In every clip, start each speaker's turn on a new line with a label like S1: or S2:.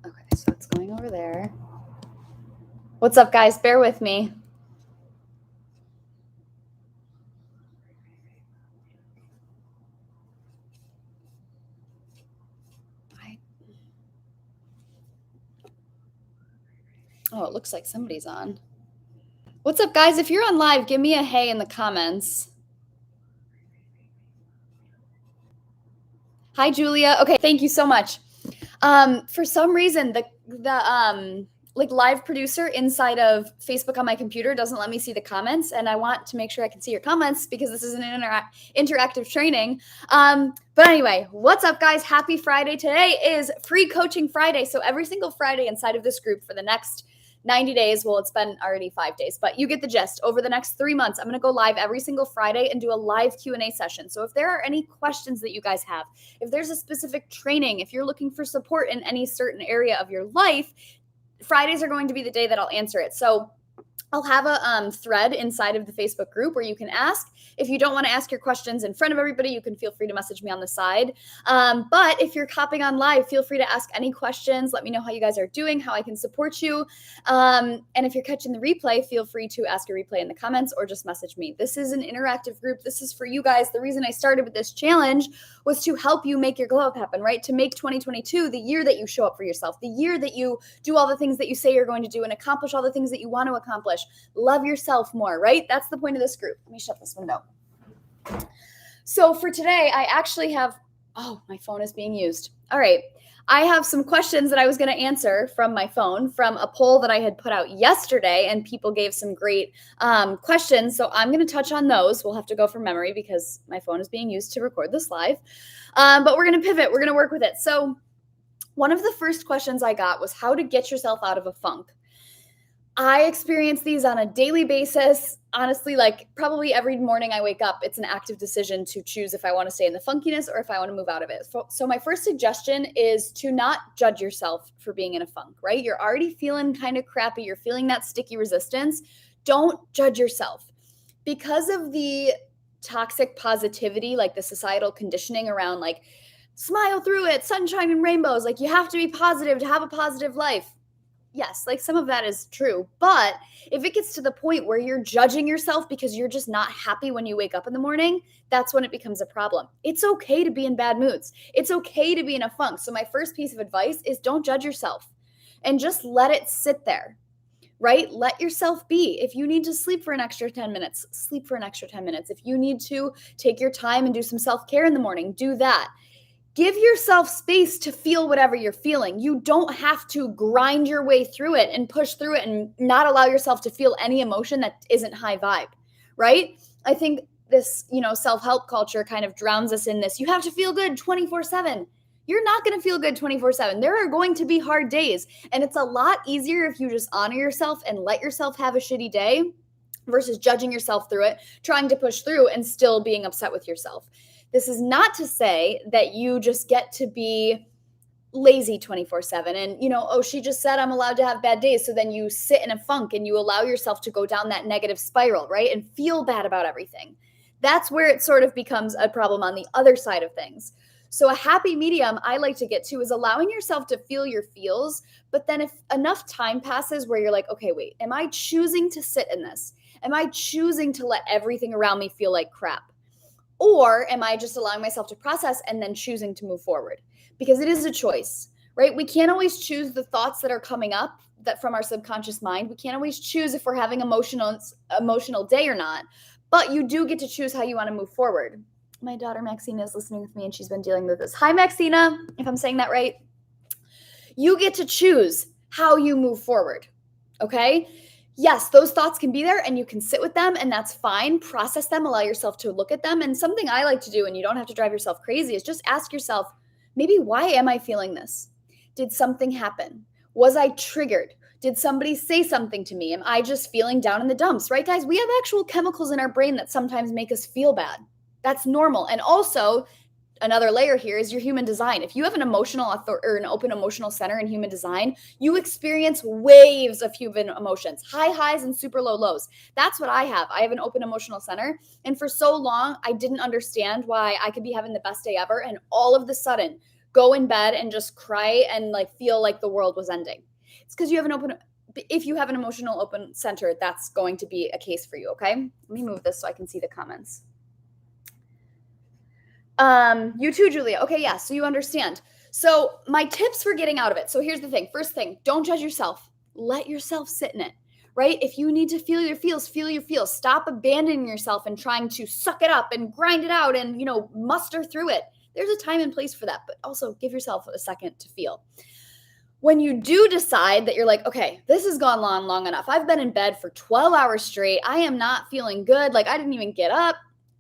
S1: Okay, so it's going over there. What's up, guys? Bear with me. Oh, it looks like somebody's on. What's up, guys? If you're on live, give me a hey in the comments. Hi, Julia. Okay, thank you so much. For some reason, the like live producer inside of Facebook on my computer doesn't let me see the comments, and I want to make sure I can see your comments because this is an interactive training. But anyway, what's up, guys? Happy Friday. Today is Free Coaching Friday. So every single Friday inside of this group for the next 90 days. Well, it's been already 5 days, but you get the gist. Over the next 3 months, I'm going to go live every single Friday and do a live Q&A session. So if there are any questions that you guys have, if there's a specific training, if you're looking for support in any certain area of your life, Fridays are going to be the day that I'll answer it. So I'll have a thread inside of the Facebook group where you can ask. If you don't want to ask your questions in front of everybody, you can feel free to message me on the side. But if you're hopping on live, feel free to ask any questions. Let me know how you guys are doing, how I can support you. And if you're catching the replay, feel free to ask a replay in the comments or just message me. This is an interactive group. This is for you guys. The reason I started with this challenge was to help you make your glow up happen, right? To make 2022 the year that you show up for yourself, the year that you do all the things that you say you're going to do and accomplish all the things that you want to accomplish. Love yourself more, right? That's the point of this group. Let me shut this window. So for today, I actually have, oh, my phone is being used. All right. I have some questions that I was going to answer from my phone from a poll that I had put out yesterday, and people gave some great questions. So I'm going to touch on those. We'll have to go from memory because my phone is being used to record this live. But we're going to pivot. We're going to work with it. So one of the first questions I got was how to get yourself out of a funk. I experience these on a daily basis. Honestly, like probably every morning I wake up, it's an active decision to choose if I want to stay in the funkiness or if I want to move out of it. So my first suggestion is to not judge yourself for being in a funk, right? You're already feeling kind of crappy. You're feeling that sticky resistance. Don't judge yourself. Because of the toxic positivity, like the societal conditioning around like, smile through it, sunshine and rainbows, like you have to be positive to have a positive life. Yes, like some of that is true. But if it gets to the point where you're judging yourself because you're just not happy when you wake up in the morning, that's when it becomes a problem. It's okay to be in bad moods. It's okay to be in a funk. So my first piece of advice is don't judge yourself and just let it sit there, right? Let yourself be. If you need to sleep for an extra 10 minutes, sleep for an extra 10 minutes. If you need to take your time and do some self-care in the morning, do that. Give yourself space to feel whatever you're feeling. You don't have to grind your way through it and push through it and not allow yourself to feel any emotion that isn't high vibe, right? I think this, self-help culture kind of drowns us in this. You have to feel good 24/7. You're not going to feel good 24/7. There are going to be hard days, and it's a lot easier if you just honor yourself and let yourself have a shitty day versus judging yourself through it, trying to push through and still being upset with yourself. This is not to say that you just get to be lazy 24/7 and, she just said I'm allowed to have bad days. So then you sit in a funk and you allow yourself to go down that negative spiral, right? And feel bad about everything. That's where it sort of becomes a problem on the other side of things. So a happy medium I like to get to is allowing yourself to feel your feels. But then if enough time passes where you're like, okay, wait, am I choosing to sit in this? Am I choosing to let everything around me feel like crap? Or am I just allowing myself to process and then choosing to move forward? Because it is a choice, right? We can't always choose the thoughts that are coming up that from our subconscious mind. We can't always choose if we're having emotional day or not, but you do get to choose how you want to move forward. My daughter Maxina is listening with me and she's been dealing with this. Hi, Maxina, if I'm saying that right. You get to choose how you move forward, okay? Yes, those thoughts can be there and you can sit with them and that's fine. Process them, allow yourself to look at them. And something I like to do, and you don't have to drive yourself crazy, is just ask yourself, maybe why am I feeling this? Did something happen? Was I triggered? Did somebody say something to me? Am I just feeling down in the dumps, right, guys? We have actual chemicals in our brain that sometimes make us feel bad. That's normal. And also, another layer here is your human design. If you have an emotional or an open emotional center in human design, you experience waves of human emotions, high highs and super low lows. That's what I have. I have an open emotional center. And for so long, I didn't understand why I could be having the best day ever. And all of the sudden, go in bed and just cry and like feel like the world was ending. It's because you have if you have an emotional open center, that's going to be a case for you, okay? Let me move this so I can see the comments. You too, Julia. Okay, yeah, so you understand. So my tips for getting out of it. So here's the thing. First thing, don't judge yourself. Let yourself sit in it, right? If you need to feel your feels, feel your feels. Stop abandoning yourself and trying to suck it up and grind it out and, muster through it. There's a time and place for that, but also give yourself a second to feel. When you do decide that you're like, okay, this has gone long enough. I've been in bed for 12 hours straight. I am not feeling good. Like I didn't even get up.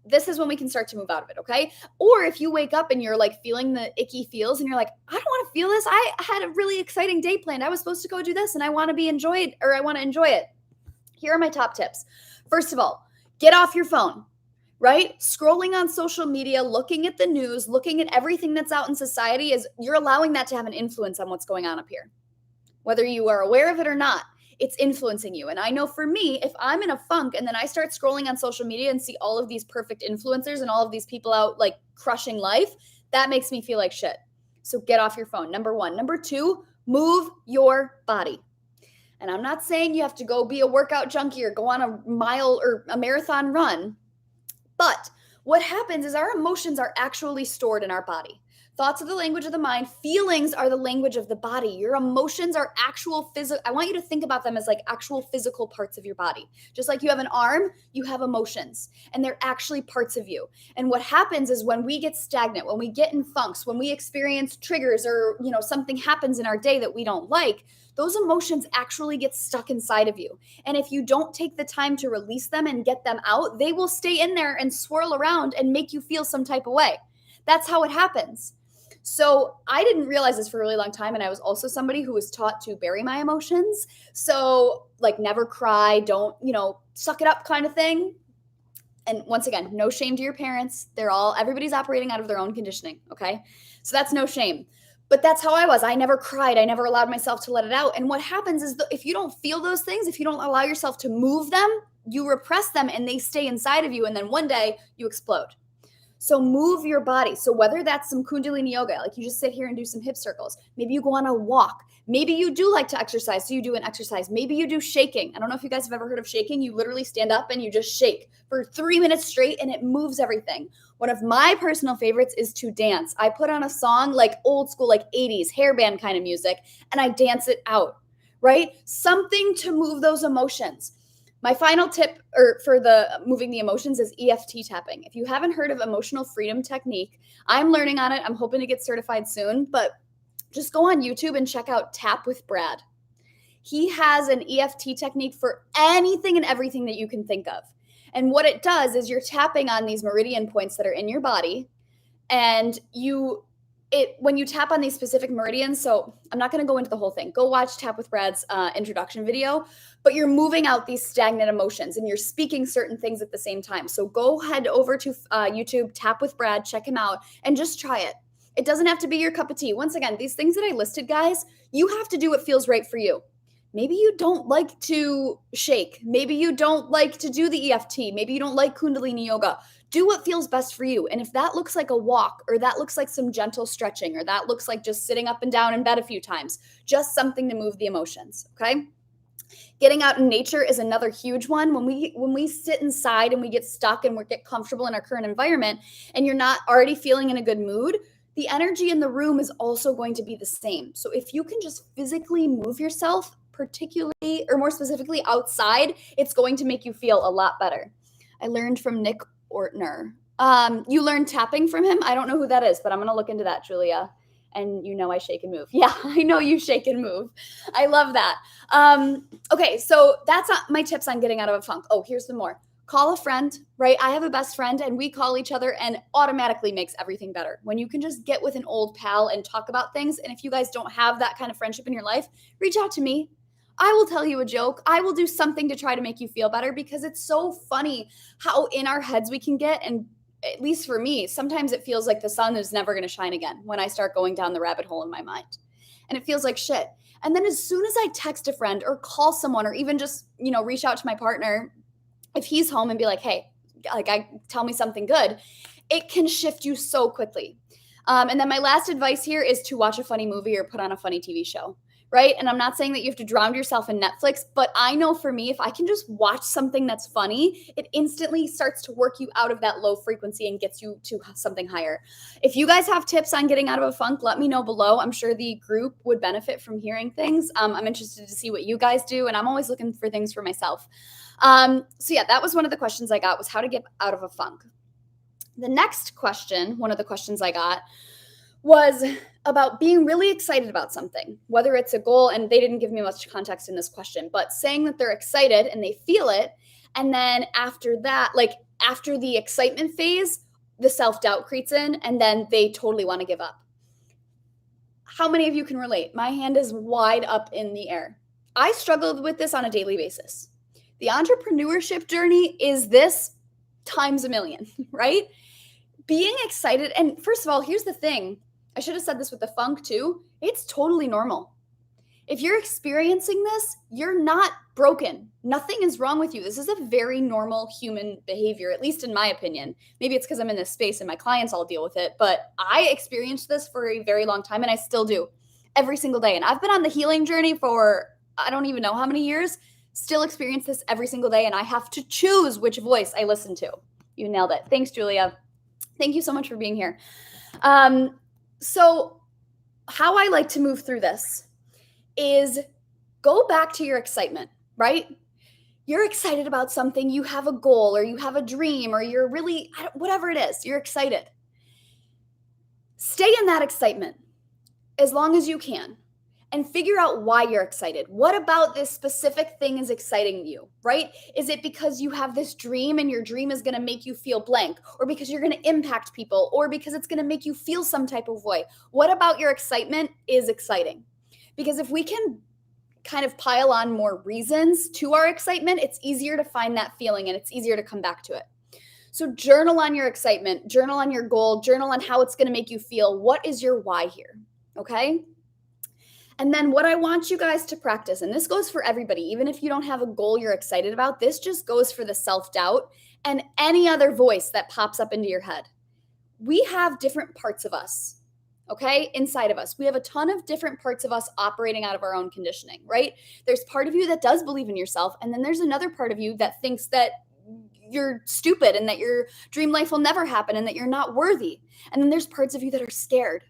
S1: This is when we can start to move out of it, okay? Or if you wake up and you're like feeling the icky feels and you're like, I don't want to feel this. I had a really exciting day planned. I was supposed to go do this and I want to be enjoyed, or I want to enjoy it. Here are my top tips. First of all, get off your phone, right? Scrolling on social media, looking at the news, looking at everything that's out in society, you're allowing that to have an influence on what's going on up here. Whether you are aware of it or not, it's influencing you. And I know for me, if I'm in a funk and then I start scrolling on social media and see all of these perfect influencers and all of these people out like crushing life, that makes me feel like shit. So get off your phone, number one. Number two, move your body. And I'm not saying you have to go be a workout junkie or go on a mile or a marathon run. But what happens is our emotions are actually stored in our body. Thoughts are the language of the mind. Feelings are the language of the body. Your emotions are actual physical. I want you to think about them as like actual physical parts of your body. Just like you have an arm, you have emotions, and they're actually parts of you. And what happens is when we get stagnant, when we get in funks, when we experience triggers or, something happens in our day that we don't like, those emotions actually get stuck inside of you. And if you don't take the time to release them and get them out, they will stay in there and swirl around and make you feel some type of way. That's how it happens. So I didn't realize this for a really long time. And I was also somebody who was taught to bury my emotions. So like never cry, don't, suck it up kind of thing. And once again, no shame to your parents. Everybody's operating out of their own conditioning. Okay. So that's no shame. But that's how I was. I never cried. I never allowed myself to let it out. And what happens is if you don't feel those things, if you don't allow yourself to move them, you repress them and they stay inside of you. And then one day you explode. So move your body. So whether that's some Kundalini yoga, like you just sit here and do some hip circles, maybe you go on a walk. Maybe you do like to exercise, so you do an exercise. Maybe you do shaking. I don't know if you guys have ever heard of shaking. You literally stand up and you just shake for 3 minutes straight and it moves everything. One of my personal favorites is to dance. I put on a song like old school, like 80s hairband kind of music, and I dance it out, right? Something to move those emotions. My final tip for the moving the emotions is EFT tapping. If you haven't heard of emotional freedom technique, I'm learning on it. I'm hoping to get certified soon, but just go on YouTube and check out Tap with Brad. He has an EFT technique for anything and everything that you can think of. And what it does is you're tapping on these meridian points that are in your body, and when you tap on these specific meridians, so I'm not going to go into the whole thing. Go watch Tap with Brad's introduction video, but you're moving out these stagnant emotions and you're speaking certain things at the same time. So go head over to YouTube, Tap with Brad, check him out, and just try it. It doesn't have to be your cup of tea. Once again, these things that I listed, guys, you have to do what feels right for you. Maybe you don't like to shake. Maybe you don't like to do the EFT. Maybe you don't like Kundalini yoga. Do what feels best for you. And if that looks like a walk, or that looks like some gentle stretching, or that looks like just sitting up and down in bed a few times, just something to move the emotions, okay? Getting out in nature is another huge one. When we sit inside and we get stuck and we get comfortable in our current environment and you're not already feeling in a good mood, the energy in the room is also going to be the same. So if you can just physically move yourself, particularly or more specifically outside, it's going to make you feel a lot better. I learned from Nick Ortner. You learned tapping from him? I don't know who that is, but I'm going to look into that, Julia. And I shake and move. Yeah, I know you shake and move. I love that. Okay, so that's my tips on getting out of a funk. Oh, here's some more. Call a friend, right? I have a best friend and we call each other and automatically makes everything better. When you can just get with an old pal and talk about things. And if you guys don't have that kind of friendship in your life, reach out to me. I will tell you a joke. I will do something to try to make you feel better, because it's so funny how in our heads we can get. And at least for me, sometimes it feels like the sun is never going to shine again when I start going down the rabbit hole in my mind. And it feels like shit. And then as soon as I text a friend or call someone or even just, reach out to my partner, if he's home, and be like, hey, tell me something good, it can shift you so quickly. And then my last advice here is to watch a funny movie or put on a funny TV show, right? And I'm not saying that you have to drown yourself in Netflix, but I know for me, if I can just watch something that's funny, it instantly starts to work you out of that low frequency and gets you to something higher. If you guys have tips on getting out of a funk, let me know below. I'm sure the group would benefit from hearing things. I'm interested to see what you guys do, and I'm always looking for things for myself. So yeah, that was one of the questions I got, was how to get out of a funk. The next question, one of the questions I got, was about being really excited about something, whether it's a goal, and they didn't give me much context in this question, but saying that they're excited and they feel it. And then after that, like after the excitement phase, the self-doubt creeps in and then they totally want to give up. How many of you can relate? My hand is wide up in the air. I struggled with this on a daily basis. The entrepreneurship journey is this times a million, right? Being excited. And first of all, here's the thing. I should have said this with the funk too. It's totally normal. If you're experiencing this, you're not broken. Nothing is wrong with you. This is a very normal human behavior, at least in my opinion. Maybe it's because I'm in this space and my clients all deal with it, but I experienced this for a very long time and I still do every single day. And I've been on the healing journey for, I don't even know how many years, still experience this every single day. And I have to choose which voice I listen to. You nailed it. Thanks, Julia. Thank you so much for being here. So how I like to move through this is go back to your excitement, right? You're excited about something, you have a goal or you have a dream or you're really, whatever it is, you're excited. Stay in that excitement as long as you can and figure out why you're excited. What about this specific thing is exciting you, right? Is it because you have this dream and your dream is going to make you feel blank, or because you're going to impact people, or because it's going to make you feel some type of way? What about your excitement is exciting? Because if we can kind of pile on more reasons to our excitement, it's easier to find that feeling and it's easier to come back to it. So journal on your excitement, journal on your goal, journal on how it's going to make you feel. What is your why here? Okay? And then what I want you guys to practice, and this goes for everybody, even if you don't have a goal you're excited about, this just goes for the self-doubt and any other voice that pops up into your head. We have different parts of us, okay, inside of us. We have a ton of different parts of us operating out of our own conditioning, right? There's part of you that does believe in yourself, and then there's another part of you that thinks that you're stupid and that your dream life will never happen and that you're not worthy. And then there's parts of you that are scared.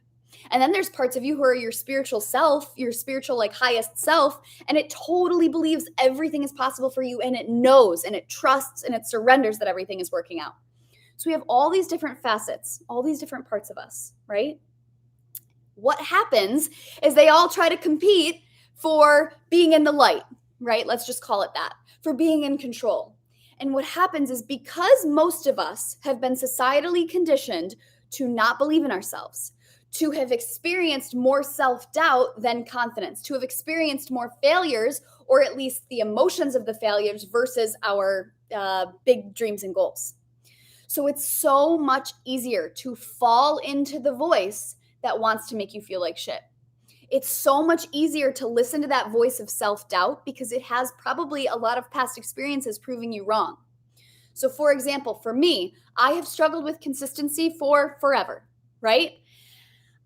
S1: And then there's parts of you who are your spiritual self, your spiritual, like highest self, and it totally believes everything is possible for you, and it knows and it trusts and it surrenders that everything is working out. So we have all these different facets, all these different parts of us, right? What happens is they all try to compete for being in the light, right? Let's just call it that, for being in control. And what happens is, because most of us have been societally conditioned to not believe in ourselves, to have experienced more self-doubt than confidence, to have experienced more failures, or at least the emotions of the failures versus our big dreams and goals. So it's so much easier to fall into the voice that wants to make you feel like shit. It's so much easier to listen to that voice of self-doubt because it has probably a lot of past experiences proving you wrong. So for example, for me, I have struggled with consistency for forever, right?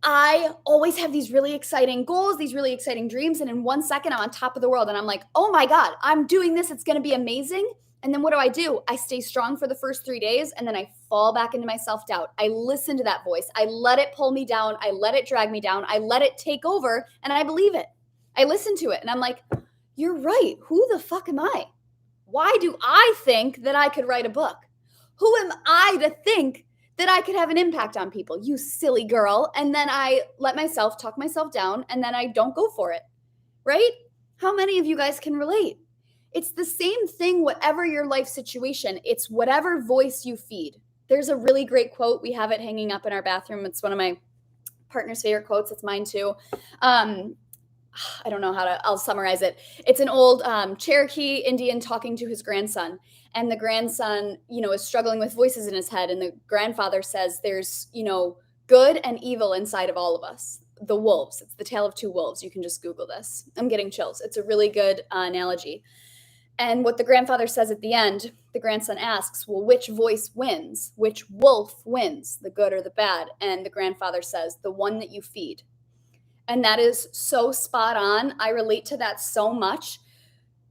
S1: I always have these really exciting goals, these really exciting dreams. And in 1 second, I'm on top of the world and I'm like, oh my God, I'm doing this. It's going to be amazing. And then what do? I stay strong for the first 3 days and then I fall back into my self-doubt. I listen to that voice. I let it pull me down. I let it drag me down. I let it take over and I believe it. I listen to it and I'm like, you're right. Who the fuck am I? Why do I think that I could write a book? Who am I to think that I could have an impact on people? You silly girl. And then I let myself talk myself down and then I don't go for it, right? How many of you guys can relate? It's the same thing, whatever your life situation, it's whatever voice you feed. There's a really great quote. We have it hanging up in our bathroom. It's one of my partner's favorite quotes. It's mine too. I don't know I'll summarize it. It's an old Cherokee Indian talking to his grandson. And the grandson, is struggling with voices in his head. And the grandfather says there's, good and evil inside of all of us. The wolves. It's the tale of two wolves. You can just Google this. I'm getting chills. It's a really good analogy. And what the grandfather says at the end, the grandson asks, well, which voice wins? Which wolf wins, the good or the bad? And the grandfather says, the one that you feed. And that is so spot on. I relate to that so much.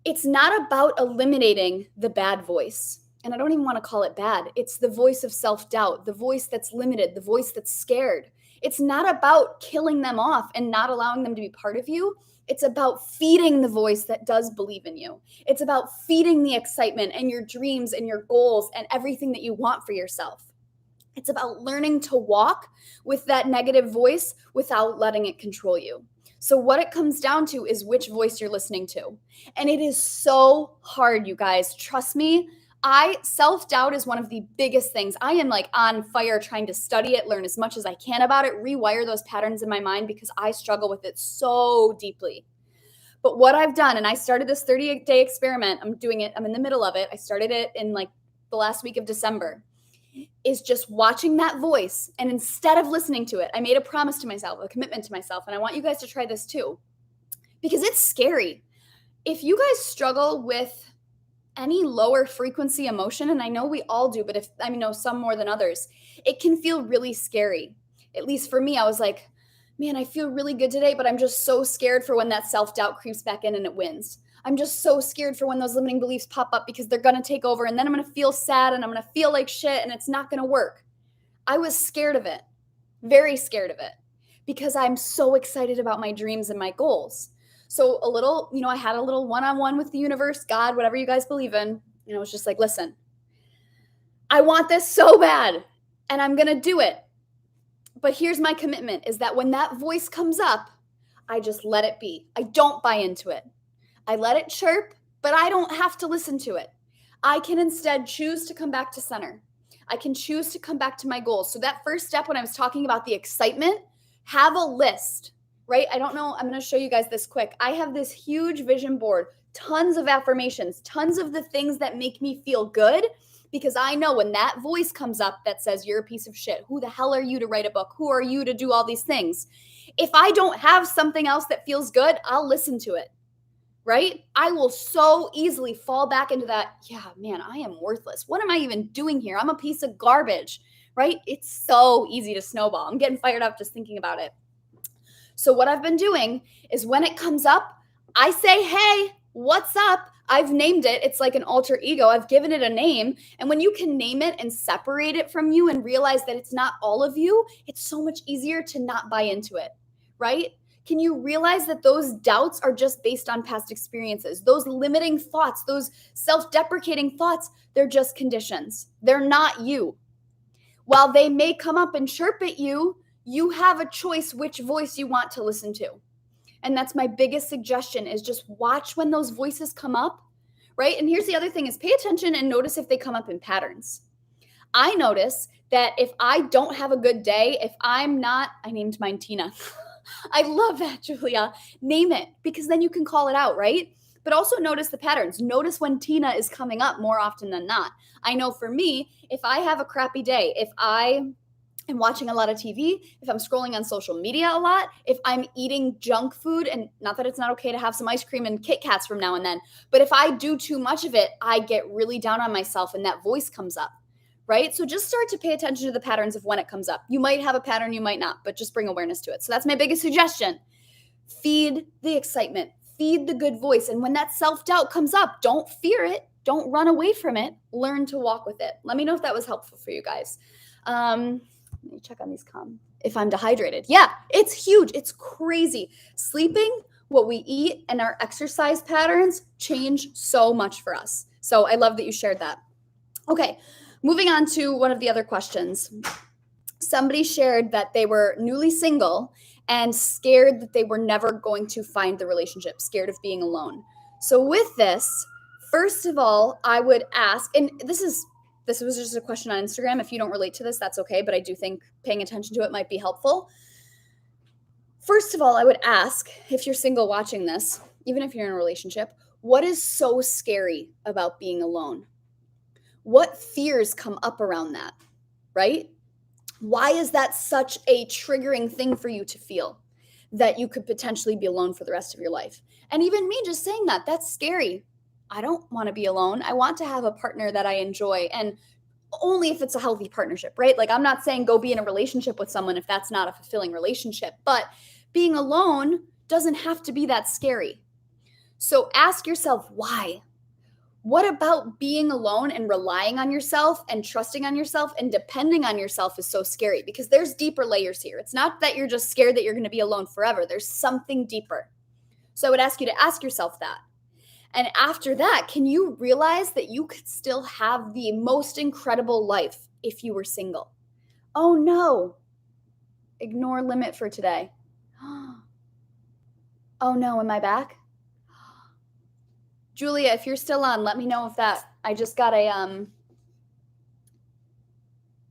S1: It's not about eliminating the bad voice. And I don't even want to call it bad. It's the voice of self-doubt, the voice that's limited, the voice that's scared. It's not about killing them off and not allowing them to be part of you. It's about feeding the voice that does believe in you. It's about feeding the excitement and your dreams and your goals and everything that you want for yourself. It's about learning to walk with that negative voice without letting it control you. So what it comes down to is which voice you're listening to. And it is so hard, you guys. Trust me. Self-doubt is one of the biggest things. I am like on fire trying to study it, learn as much as I can about it, rewire those patterns in my mind because I struggle with it so deeply. But what I've done, and I started this 30-day experiment. I'm doing it. I'm in the middle of it. I started it in like the last week of December. Is just watching that voice. And instead of listening to it, I made a promise to myself, a commitment to myself. And I want you guys to try this too, because it's scary. If you guys struggle with any lower frequency emotion, and I know we all do, but I know some more than others, it can feel really scary. At least for me, I was like, man, I feel really good today, but I'm just so scared for when that self-doubt creeps back in and it wins. I'm just so scared for when those limiting beliefs pop up because they're going to take over and then I'm going to feel sad and I'm going to feel like shit and it's not going to work. I was scared of it, very scared of it, because I'm so excited about my dreams and my goals. So I had a little one-on-one with the universe, God, whatever you guys believe in. And I was just like, listen, I want this so bad and I'm going to do it. But here's my commitment is that when that voice comes up, I just let it be. I don't buy into it. I let it chirp, but I don't have to listen to it. I can instead choose to come back to center. I can choose to come back to my goals. So that first step when I was talking about the excitement, have a list, right? I don't know. I'm going to show you guys this quick. I have this huge vision board, tons of affirmations, tons of the things that make me feel good, because I know when that voice comes up that says, you're a piece of shit, who the hell are you to write a book? Who are you to do all these things? If I don't have something else that feels good, I'll listen to it. Right? I will so easily fall back into that, yeah, man, I am worthless. What am I even doing here? I'm a piece of garbage, right? It's so easy to snowball. I'm getting fired up just thinking about it. So what I've been doing is when it comes up, I say, hey, what's up? I've named it. It's like an alter ego. I've given it a name. And when you can name it and separate it from you and realize that it's not all of you, it's so much easier to not buy into it, right? Can you realize that those doubts are just based on past experiences? Those limiting thoughts, those self-deprecating thoughts, they're just conditions. They're not you. While they may come up and chirp at you, you have a choice which voice you want to listen to. And that's my biggest suggestion is just watch when those voices come up, right? And here's the other thing is pay attention and notice if they come up in patterns. I notice that if I don't have a good day, if I'm not, I named mine Tina. I love that, Julia. Name it, because then you can call it out, right? But also notice the patterns. Notice when Tina is coming up more often than not. I know for me, if I have a crappy day, if I am watching a lot of TV, if I'm scrolling on social media a lot, if I'm eating junk food, and not that it's not okay to have some ice cream and Kit Kats from now and then, but if I do too much of it, I get really down on myself and that voice comes up. Right? So just start to pay attention to the patterns of when it comes up. You might have a pattern, you might not, but just bring awareness to it. So that's my biggest suggestion. Feed the excitement, feed the good voice. And when that self-doubt comes up, don't fear it. Don't run away from it. Learn to walk with it. Let me know if that was helpful for you guys. Let me check on these if I'm dehydrated. Yeah, it's huge. It's crazy. Sleeping, what we eat, and our exercise patterns change so much for us. So I love that you shared that. Okay. Moving on to one of the other questions. Somebody shared that they were newly single and scared that they were never going to find the relationship, scared of being alone. So with this, first of all, I would ask, and this was just a question on Instagram. If you don't relate to this, that's okay, but I do think paying attention to it might be helpful. First of all, I would ask, if you're single watching this, even if you're in a relationship, what is so scary about being alone? What fears come up around that, right? Why is that such a triggering thing for you to feel that you could potentially be alone for the rest of your life? And even me just saying that, that's scary. I don't want to be alone. I want to have a partner that I enjoy, and only if it's a healthy partnership, right? Like, I'm not saying go be in a relationship with someone if that's not a fulfilling relationship, but being alone doesn't have to be that scary. So ask yourself why. What about being alone and relying on yourself and trusting on yourself and depending on yourself is so scary? Because there's deeper layers here. It's not that you're just scared that you're going to be alone forever. There's something deeper. So I would ask you to ask yourself that. And after that, can you realize that you could still have the most incredible life if you were single? Oh no. Ignore limit for today. Oh no, am I back? Julia, if you're still on, let me know if that I just got a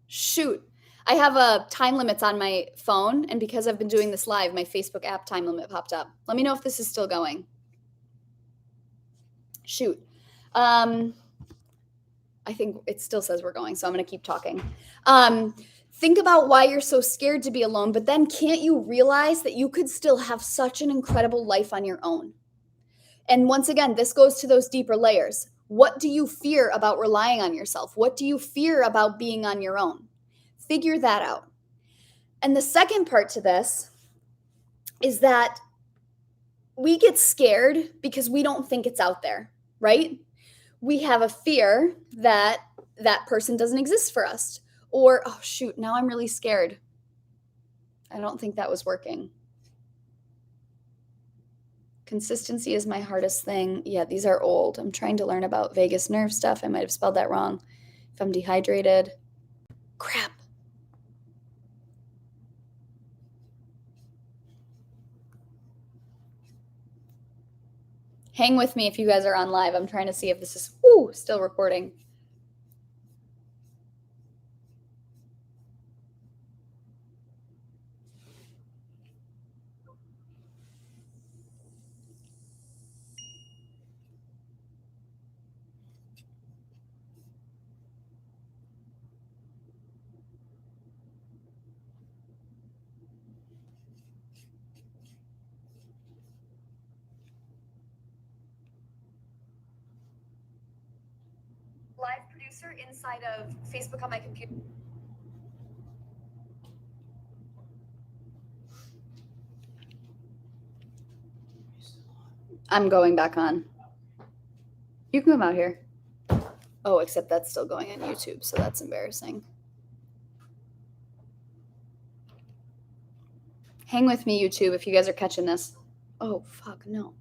S1: shoot. I have a time limits on my phone, and because I've been doing this live, my Facebook app time limit popped up. Let me know if this is still going. Shoot. I think it still says we're going, so I'm going to keep talking. Think about why you're so scared to be alone, but then can't you realize that you could still have such an incredible life on your own? And once again, this goes to those deeper layers. What do you fear about relying on yourself? What do you fear about being on your own? Figure that out. And the second part to this is that we get scared because we don't think it's out there, right? We have a fear that that person doesn't exist for us. Or, oh, shoot, now I'm really scared. I don't think that was working. Consistency is my hardest thing. Yeah, these are old. I'm trying to learn about vagus nerve stuff. I might have spelled that wrong. If I'm dehydrated. Crap. Hang with me if you guys are on live. I'm trying to see if this is still recording. Live producer inside of Facebook on my computer. I'm going back on. You can come out here. Oh, except that's still going on YouTube, so that's embarrassing. Hang with me, YouTube, if you guys are catching this. Oh, fuck, no.